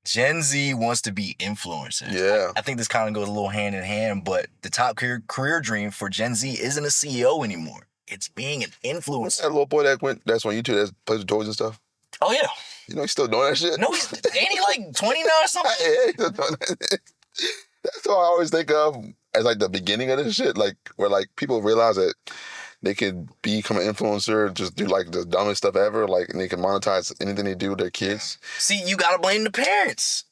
Gen Z wants to be influencers. Yeah. I think this kind of goes a little hand in hand, but the top career dream for Gen Z isn't a CEO anymore. It's being an influencer. That little boy that's on YouTube that plays with toys and stuff. Oh, yeah. You know he's still doing that shit? No, ain't he like 20 now or something? Yeah, he's still doing that. That's what I always think of as like the beginning of this shit, like where like people realize that they can become an influencer, just do like the dumbest stuff ever, like, and they can monetize anything they do with their kids. See, you gotta blame the parents.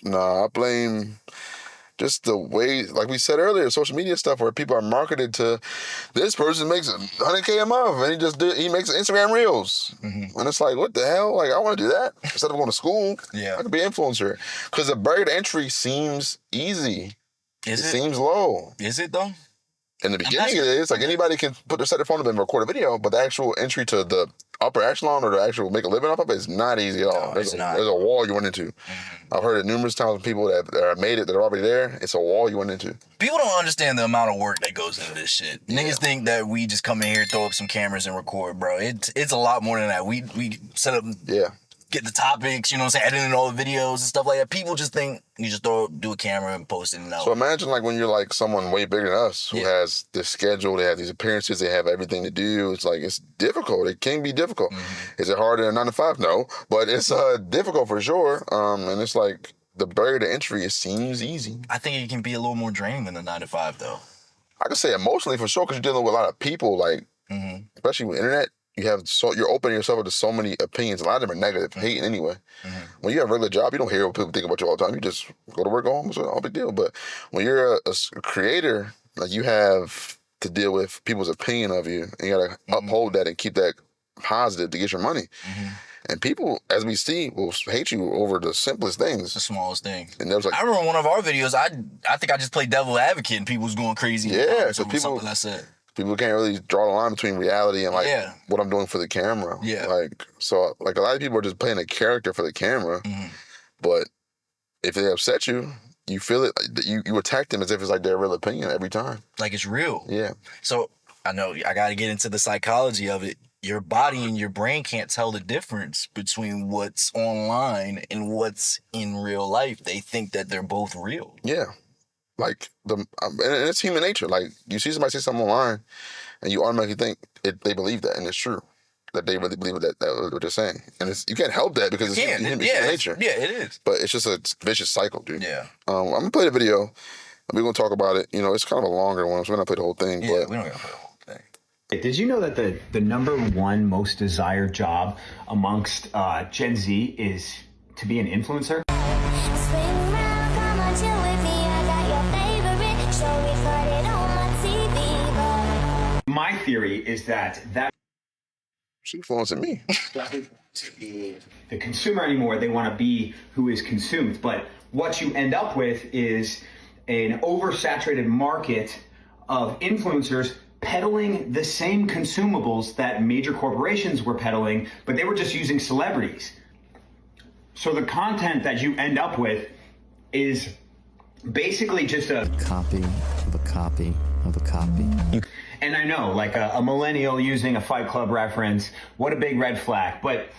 Nah, I blame just the way, like we said earlier, social media stuff where people are marketed to, this person makes $100K a month and he makes Instagram reels. Mm-hmm. And it's like, what the hell? Like, I want to do that. Instead of going to school, I could be an influencer. Because the barrier to entry seems easy. It seems low. Is it though? In the beginning, it is. Like, anybody can set their phone up and record a video, but the actual entry to the upper echelon or to actually make a living off of it is not easy at all. No, there's a wall you run into. Mm-hmm. I've heard it numerous times from people that have made it, that are already there. It's a wall you run into. People don't understand the amount of work that goes into this shit. Yeah. Niggas think that we just come in here, throw up some cameras and record, bro. It's a lot more than that. We set up... Yeah. Get the topics, you know what I'm saying, editing all the videos and stuff like that. People just think you just do a camera and post it and out. So imagine like when you're like someone way bigger than us who has this schedule, they have these appearances, they have everything to do. It's like, it's difficult. It can be difficult. Mm-hmm. Is it harder than 9 to 5? No, but it's difficult for sure. And it's like the barrier to entry, it seems easy. I think it can be a little more draining than the 9 to 5 though. I could say emotionally for sure, because you're dealing with a lot of people, like, especially with internet. You're opening yourself up to so many opinions. A lot of them are negative, hating anyway. Mm-hmm. When you have a regular job, you don't hear what people think about you all the time. You just go to work, go home, it's no big deal. But when you're a creator, like, you have to deal with people's opinion of you, and you gotta uphold that and keep that positive to get your money. Mm-hmm. And people, as we see, will hate you over the simplest things. The smallest thing. And there was like, I remember one of our videos, I think I just played devil advocate and people was going crazy. Yeah, because something I said. People can't really draw the line between reality and like what I'm doing for the camera. Yeah. Like, so like a lot of people are just playing a character for the camera, but if they upset you, you feel it. You attack them as if it's like their real opinion every time. Like it's real. Yeah. So I know I got to get into the psychology of it. Your body and your brain can't tell the difference between what's online and what's in real life. They think that they're both real. Yeah. Like, and it's human nature. Like, you see somebody say something online, and you automatically think they believe that, and it's true. That they really believe what they're saying. And you can't help that because it's human nature. Yeah, it is. But it's just a vicious cycle, dude. Yeah. I'm going to play the video, and we're going to talk about it. You know, it's kind of a longer one, so we're not going to play the whole thing. Yeah, we don't got to play the whole thing. Did you know that the number one most desired job amongst Gen Z is to be an influencer? My theory is that she's influencing me. Doesn't to be the consumer anymore. They want to be who is consumed. But what you end up with is an oversaturated market of influencers peddling the same consumables that major corporations were peddling, but they were just using celebrities. So the content that you end up with is basically just a copy of a copy of a copy. And I know, like a millennial using a Fight Club reference, what a big red flag. But,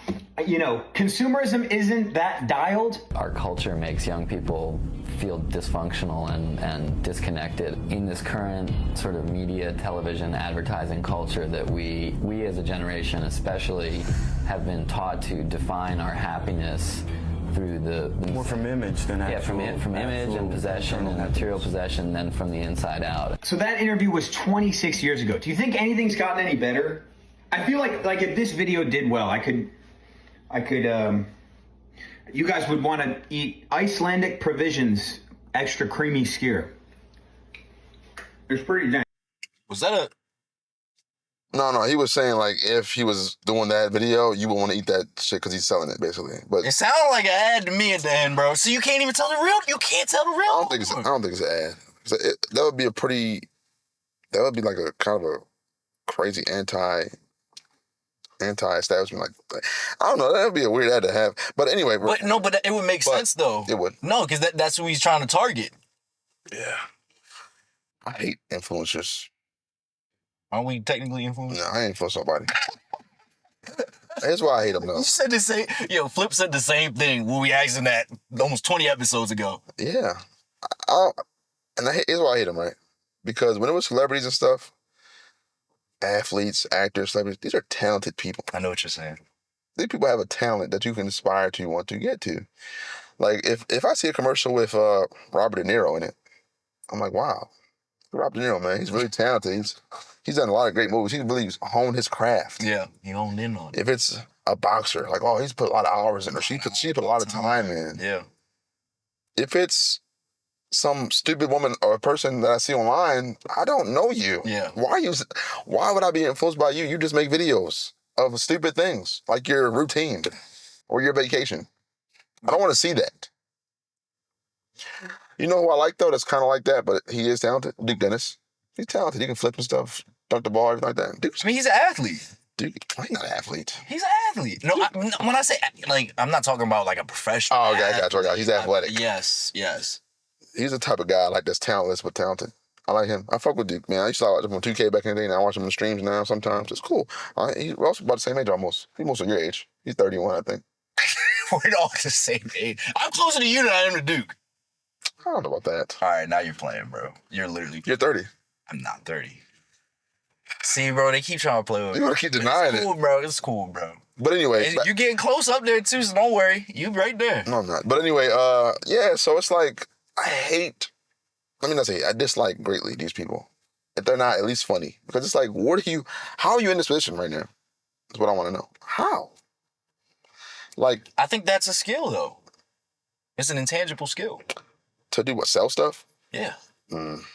you know, consumerism isn't that dialed. Our culture makes young people feel dysfunctional and disconnected in this current sort of media, television, advertising culture that we as a generation especially have been taught to define our happiness through the more from image than actual. Yeah, from image and possession and material possession than from the inside out. So that interview was 26 years ago. Do you think anything's gotten any better? I feel like if this video did well, I could you guys would want to eat Icelandic provisions, extra creamy skyr. It's pretty dang. Was that a... No, he was saying, like, if he was doing that video, you would want to eat that shit because he's selling it, basically. But it sounded like an ad to me at the end, bro. So you can't even tell the real... You can't tell the real... I don't think it's an ad. That would be like a kind of a crazy anti-establishment. Like, I don't know. That would be a weird ad to have. But anyway... But it would make sense, though. It would. No, because that's who he's trying to target. Yeah. I hate influencers. Aren't we technically influenced? No, I ain't influenced nobody. Here's why I hate him though. You said the same. Yo, Flip said the same thing when we asked him that almost 20 episodes ago. Yeah. Here's why I hate him, right? Because when it was celebrities and stuff, athletes, actors, celebrities, these are talented people. I know what you're saying. These people have a talent that you can aspire to, want to get to. Like, if I see a commercial with Robert De Niro in it, I'm like, wow, Robert De Niro, man, he's really talented. He's done a lot of great movies. He really honed his craft. Yeah, he honed in on it. If it's a boxer, like, oh, he's put a lot of hours in, or she put a lot of time in. Yeah. If it's some stupid woman or a person that I see online, I don't know you. Yeah. Why would I be influenced by you? You just make videos of stupid things, like your routine or your vacation. I don't want to see that. You know who I like, though, that's kind of like that, but he is talented? Duke Dennis. He's talented. He can flip and stuff, dunk the ball, everything like that. I mean, he's an athlete. Duke, he's not an athlete. He's an athlete. No, when I say, like, I'm not talking about, like, a professional Oh, okay, I got you. He's athletic. Yes. He's the type of guy I like that's talentless but talented. I like him. I fuck with Duke, man. I used to watch him on 2K back in the day, and I watch him in the streams now sometimes. It's cool. We're also about the same age almost. He's most of your age. He's 31, I think. We're all the same age. I'm closer to you than I am to Duke. I don't know about that. All right, now you're playing, bro. You're 30. I'm not 30. See, bro, they keep trying to play with me. You want to keep denying It's cool, bro. It's cool, bro. But anyway. You're getting close up there, too, so don't worry. You right there. No, I'm not. But anyway, yeah, so it's like, I dislike greatly these people. If they're not at least funny. Because it's like, how are you in this position right now? That's what I want to know. How? Like. I think that's a skill, though. It's an intangible skill. To do what? Sell stuff? Yeah.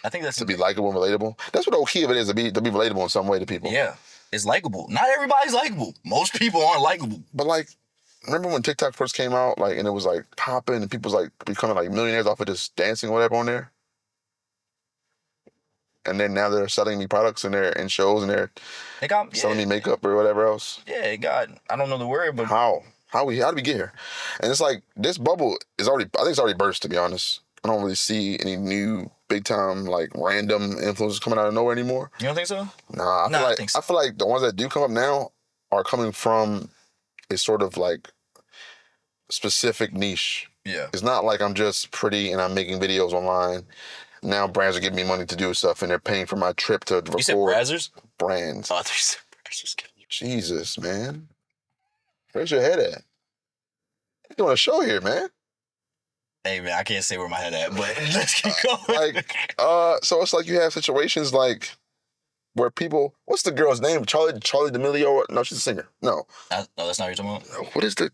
I think that's to be likable and relatable. That's what the key of it is, to be relatable in some way to people. Yeah, it's likable. Not everybody's likable. Most people aren't likable. But like, remember when TikTok first came out, like, and it was like popping, and people was like becoming like millionaires off of just dancing or whatever on there. And then now they're selling me products and they're in shows and they're selling me makeup or whatever else. Yeah, it got. I don't know the word, but how did we get here? And it's like this bubble is already. I think it's already burst. To be honest, I don't really see any new big time, like, random influencers coming out of nowhere anymore. You don't think so? Nah, I feel like the ones that do come up now are coming from a sort of like specific niche. Yeah. It's not like I'm just pretty and I'm making videos online. Now brands are giving me money to do stuff and they're paying for my trip to record. You said Brazzers? Brands. Oh, I thought you said Brazzers. Jesus, man. Where's your head at? You're doing a show here, man. Hey, man, I can't say where my head at, but let's keep going. So it's like you have situations like where people, what's the girl's name? Charlie D'Amelio? No, she's a singer. No. No, that's not what you're talking about? What is I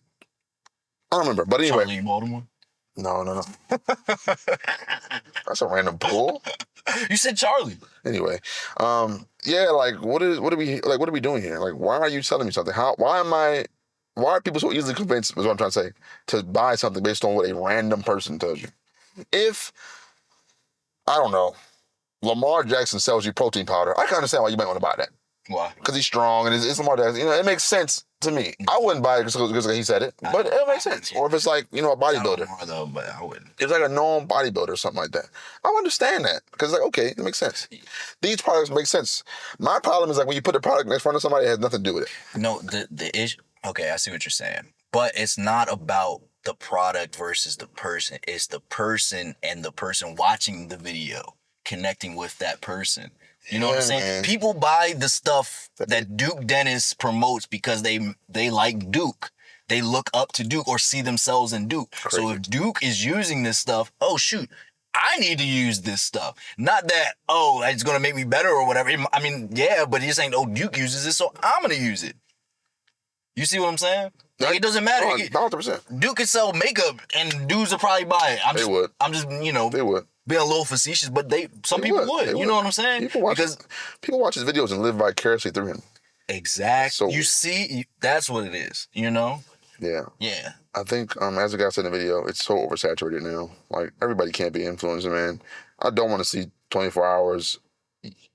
don't remember, but anyway. Charlie Baltimore? No. That's a random pool. You said Charlie. Anyway, yeah, like what are we doing here? Like, why are you telling me something? Why are people so easily convinced, is what I'm trying to say, to buy something based on what a random person tells you? If, I don't know, Lamar Jackson sells you protein powder, I can understand why you might want to buy that. Why? Because he's strong and it's Lamar Jackson. You know, it makes sense to me. I wouldn't buy it because he said it, but it makes sense. Or if it's like, a bodybuilder. I don't know, but I wouldn't. It's like a known bodybuilder or something like that. I understand that because it's like, okay, it makes sense. These products make sense. My problem is like when you put the product in front of somebody, it has nothing to do with it. No, the issue. Okay, I see what you're saying. But it's not about the product versus the person. It's the person and the person watching the video connecting with that person. You know what I'm saying? Man. People buy the stuff that Duke Dennis promotes because they like Duke. They look up to Duke or see themselves in Duke. Crazy. So if Duke is using this stuff, oh, shoot, I need to use this stuff. Not that, oh, it's going to make me better or whatever. I mean, yeah, but he's saying, oh, Duke uses this, so I'm going to use it. You see what I'm saying? Like, it doesn't matter. 100%. Dude could sell makeup and dudes will probably buy it. They would. I'm just, They would. Being a little facetious, but some people would. You know what I'm saying? People watch his videos and live vicariously through him. Exactly. So, you see, that's what it is, Yeah. Yeah. I think, as the guy said in the video, it's so oversaturated now. Like, everybody can't be an influencer, man. I don't want to see 24 hours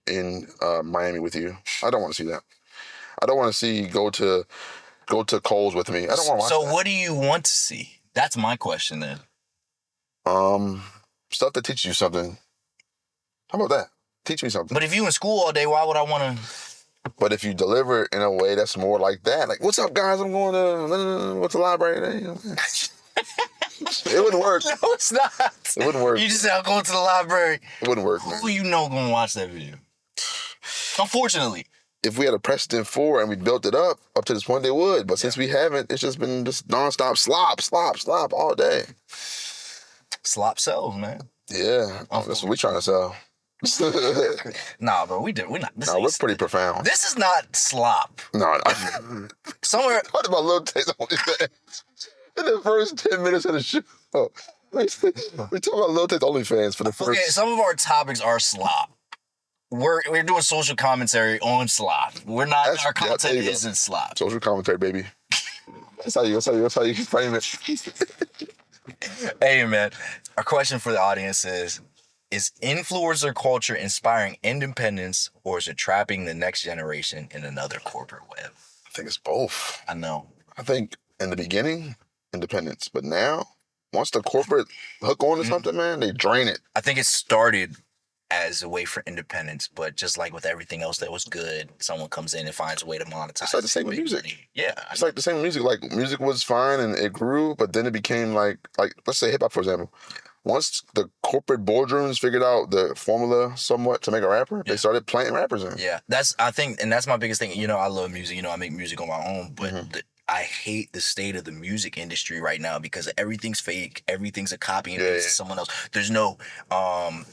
in Miami with you. I don't want to see that. I don't want to see go to Kohl's with me. I don't want to watch that. So what do you want to see? That's my question then. Stuff that teaches you something. How about that? Teach me something. But if you in school all day, why would I want to? But if you deliver it in a way that's more like that, like, what's up, guys? I'm going to what's the library today? It wouldn't work. No, it's not. It wouldn't work. You just say, I'm going to the library. It wouldn't work, man. Who you know gonna watch that video? Unfortunately. If we had a precedent for and we built it up to this point, they would. But since we haven't, it's just been just nonstop slop all day. Slop sells, man. Yeah, that's what we trying to sell. Nah, bro, we're not. We're pretty profound. This is not slop. No. Somewhere. What about Lil Taste OnlyFans? In the first 10 minutes of the show, we talk about Lil Taste OnlyFans for the first. Okay, some of our topics are slop. We're doing social commentary on slop. We're not. Our content isn't slop. Social commentary, baby. That's how you can frame it. Hey, man. Our question for the audience is influencer culture inspiring independence, or is it trapping the next generation in another corporate web? I think it's both. I know. I think in the beginning, independence. But now, once the corporate hook on to something, man, they drain it. I think it started as a way for independence, but just like with everything else that was good, someone comes in and finds a way to monetize. It's like the same with music. Money. Yeah. It's like the same with music. Like, music was fine and it grew, but then it became like let's say hip hop, for example. Once the corporate boardrooms figured out the formula somewhat to make a rapper, they started planting rappers in. Yeah, that's my biggest thing. You know, I love music. You know, I make music on my own, but I hate the state of the music industry right now because everything's fake. Everything's a copy and paste of someone else. There's no,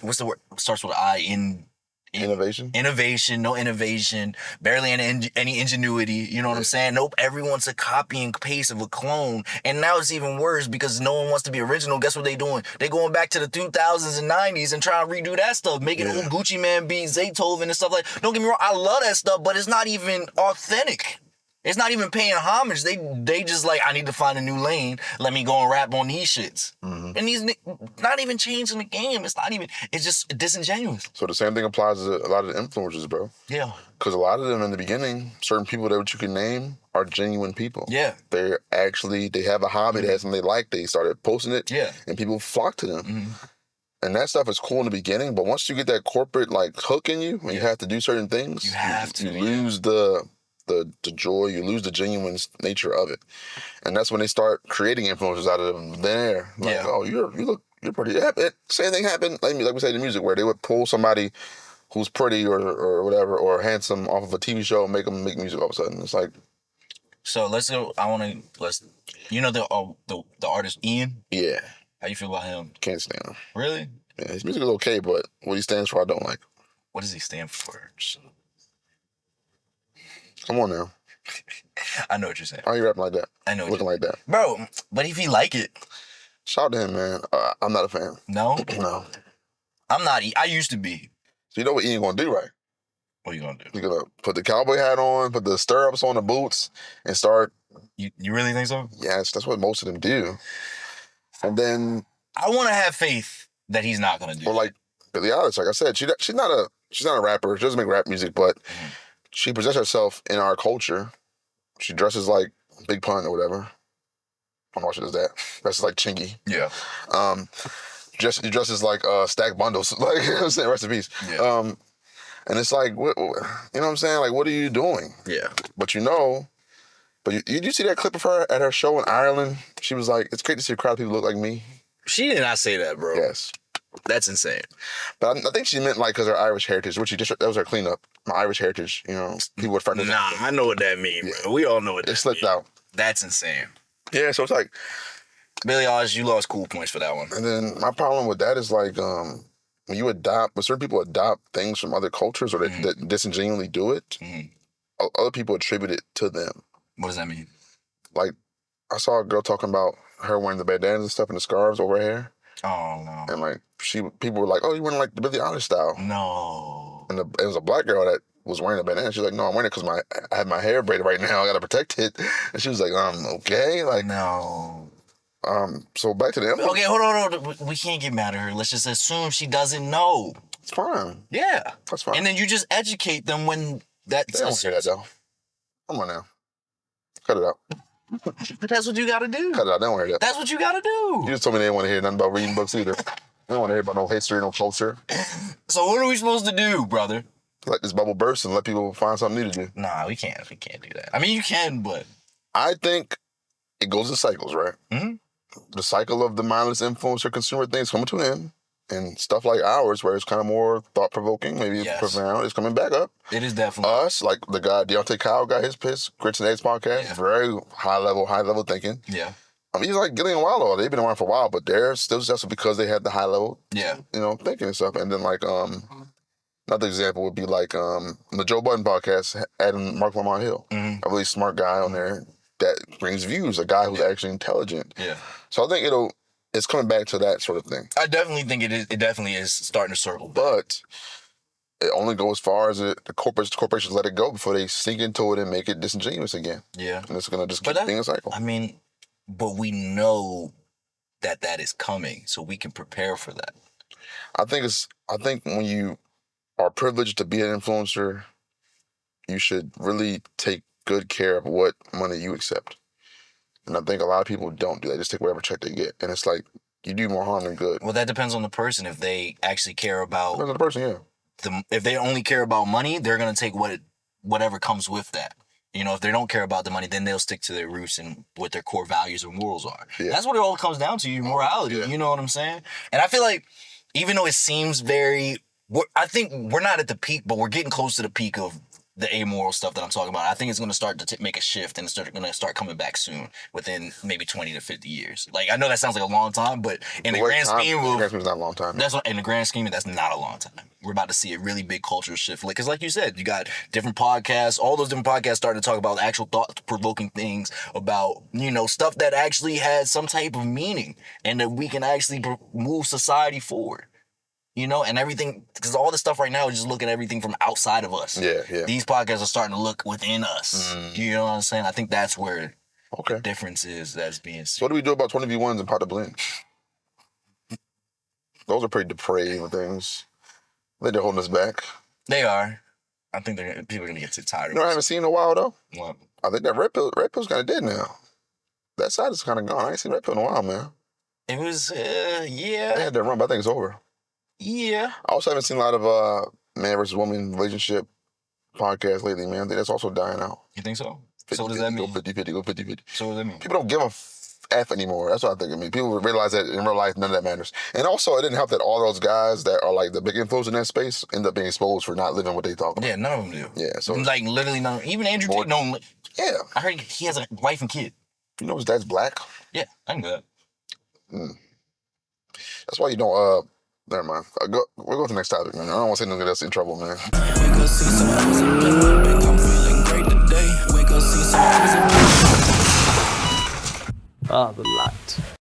what's the word? Starts with Innovation? Innovation, no innovation, barely any ingenuity. You know what I'm saying? Nope, everyone's a copy and paste of a clone. And now it's even worse because no one wants to be original. Guess what they doing? They going back to the 2000s and 90s and trying to redo that stuff, making old Gucci Man beats, Zaytoven and stuff like that. Don't get me wrong, I love that stuff, but it's not even authentic. It's not even paying homage. They just like, I need to find a new lane. Let me go and rap on these shits. And these not even changing the game. It's just disingenuous. So the same thing applies to a lot of the influencers, bro. Yeah. Because a lot of them in the beginning, certain people that you can name are genuine people. Yeah. They have a hobby, they have something they like. They started posting it. Yeah. And people flock to them. And that stuff is cool in the beginning, but once you get that corporate like hook in you, when you have to do certain things, you lose the joy, you lose the genuine nature of it. And that's when they start creating influencers out of thin air. Like, oh, you're pretty. Yeah, same thing happened, like we say in music, where they would pull somebody who's pretty or whatever, or handsome off of a TV show and make them make music all of a sudden. It's like. So let's go, you know the artist Ian? Yeah. How you feel about him? Can't stand him. Really? Yeah, his music is okay, but what he stands for, I don't like. What does he stand for? Come on now. I know what you're saying. Why are you rapping like that? I know. Looking like that. Bro, but if he like it. Shout out to him, man. I'm not a fan. No? No. I'm not. I used to be. So you know what Ian gonna do, right? What are you gonna do? He's gonna put the cowboy hat on, put the stirrups on the boots, and start. You really think so? Yes, that's what most of them do. And then. I want to have faith that he's not gonna do. Or like Billie Eilish, like I said, she's not a rapper. She doesn't make rap music, but she presents herself in our culture. She dresses like Big Pun or whatever. I don't know why she does that. Dresses like Chingy. Yeah. Dresses like Stack Bundles. Like, you know what I'm saying? Rest in peace. Yeah. And it's like, you know what I'm saying? Like, what are you doing? Yeah. But you see that clip of her at her show in Ireland? She was like, it's great to see a crowd of people look like me. She did not say that, bro. Yes. That's insane. But I think she meant like because her Irish heritage, which that was her cleanup. My Irish heritage, people would freckles. Nah, I know what that means, bro. We all know what that means. It slipped out. That's insane. Yeah, so it's like... Billie Eilish, you lost cool points for that one. And then my problem with that is like, when certain people adopt things from other cultures or that disingenuously do it, other people attribute it to them. What does that mean? Like, I saw a girl talking about her wearing the bandanas and stuff and the scarves over her hair. Oh, no. And like, people were like, oh, you wearing like the Billie Eilish style. No. And it was a black girl that was wearing a bandana. She's like, no, I'm wearing it because I have my hair braided right now. I got to protect it. And she was like, okay. Like, no. So back to the influence. Okay, hold on. We can't get mad at her. Let's just assume she doesn't know. It's fine. Yeah. That's fine. And then you just educate them when that... They don't hear that, though. Come on now. Cut it out. But that's what you gotta do. Cut it out. They don't hear that. That's what you gotta do. You just told me they didn't want to hear nothing about reading books either. They don't want to hear about no history, no culture. So what are we supposed to do, brother? let this bubble burst and let people find something new to do. Nah, we can't do that. I mean, you can, but I think it goes in cycles, right? Mm-hmm. The cycle of the mindless influencer consumer things coming to an end, and stuff like ours, where it's kind of more thought-provoking, maybe profound, is coming back up. It is definitely. Us, like the guy, Deontay Kyle got his piss, Grits and Eggs podcast, very high level thinking. Yeah. I mean, he's like Gillian Wallow. They've been around for a while, but they're still successful because they had the high level, thinking and stuff. And then like, another example would be like the Joe Budden podcast, adding Mark Lamar Hill, a really smart guy on there that brings views, a guy who's actually intelligent. Yeah. So I think it's coming back to that sort of thing. I definitely think it is. It definitely is starting to circle back. But it only goes as far as the corporations let it go before they sink into it and make it disingenuous again. Yeah. And it's going to just keep being a cycle. I mean, but we know that is coming, so we can prepare for that. I think when you are privileged to be an influencer, you should really take good care of what money you accept. And I think a lot of people don't do that. They just take whatever check they get. And it's like, you do more harm than good. Well, that depends on the person. If they actually care about... Depends on the person, yeah. If they only care about money, they're going to take whatever comes with that. You know, if they don't care about the money, then they'll stick to their roots and what their core values and morals are. Yeah. That's what it all comes down to, your morality. Yeah. You know what I'm saying? And I feel like, even though it seems I think we're not at the peak, but we're getting close to the peak of the amoral stuff that I'm talking about. I think it's going to start to make a shift, and it's going to start coming back soon, within maybe 20 to 50 years. Like, I know that sounds like a long time, but in the grand scheme of... It's not a long time. In the grand scheme, that's not a long time. We're about to see a really big cultural shift. Because like you said, you got different podcasts, all those different podcasts starting to talk about actual thought-provoking things, about, stuff that actually has some type of meaning, and that we can actually move society forward. And everything, because all this stuff right now is just looking at everything from outside of us. Yeah. These podcasts are starting to look within us. You know what I'm saying? I think that's where the difference is that's being seen. So what do we do about 20v1s and pot of blend? Those are pretty depraved things. I think they're holding us back. They are. I think people are going to get too tired of it. I haven't seen in a while, though? What? I think that Red Pill's kind of dead now. That side is kind of gone. I ain't seen Red Pill in a while, man. It was, They had that run, but I think it's over. Yeah. I also haven't seen a lot of man versus woman relationship podcasts lately, man. I think that's also dying out. You think so? 50, so what does that mean? Go 50-50, go 50-50. So what does that mean? People don't give a F anymore. That's what I think it means. People realize that in real life, none of that matters. And also, it didn't help that all those guys that are like the big influencers in that space end up being exposed for not living what they talk about. Yeah, none of them do. Yeah, so... Like, literally none. Even Andrew Tate, no. Yeah. I heard he has a wife and kid. You know his dad's black? Yeah, I knew that. That's why you don't, never mind. We'll go to the next topic, man. I don't want to say nothing that's in trouble, man. We go see some others in my bank. I'm feeling great today. We go see some others in my... Ah, the light.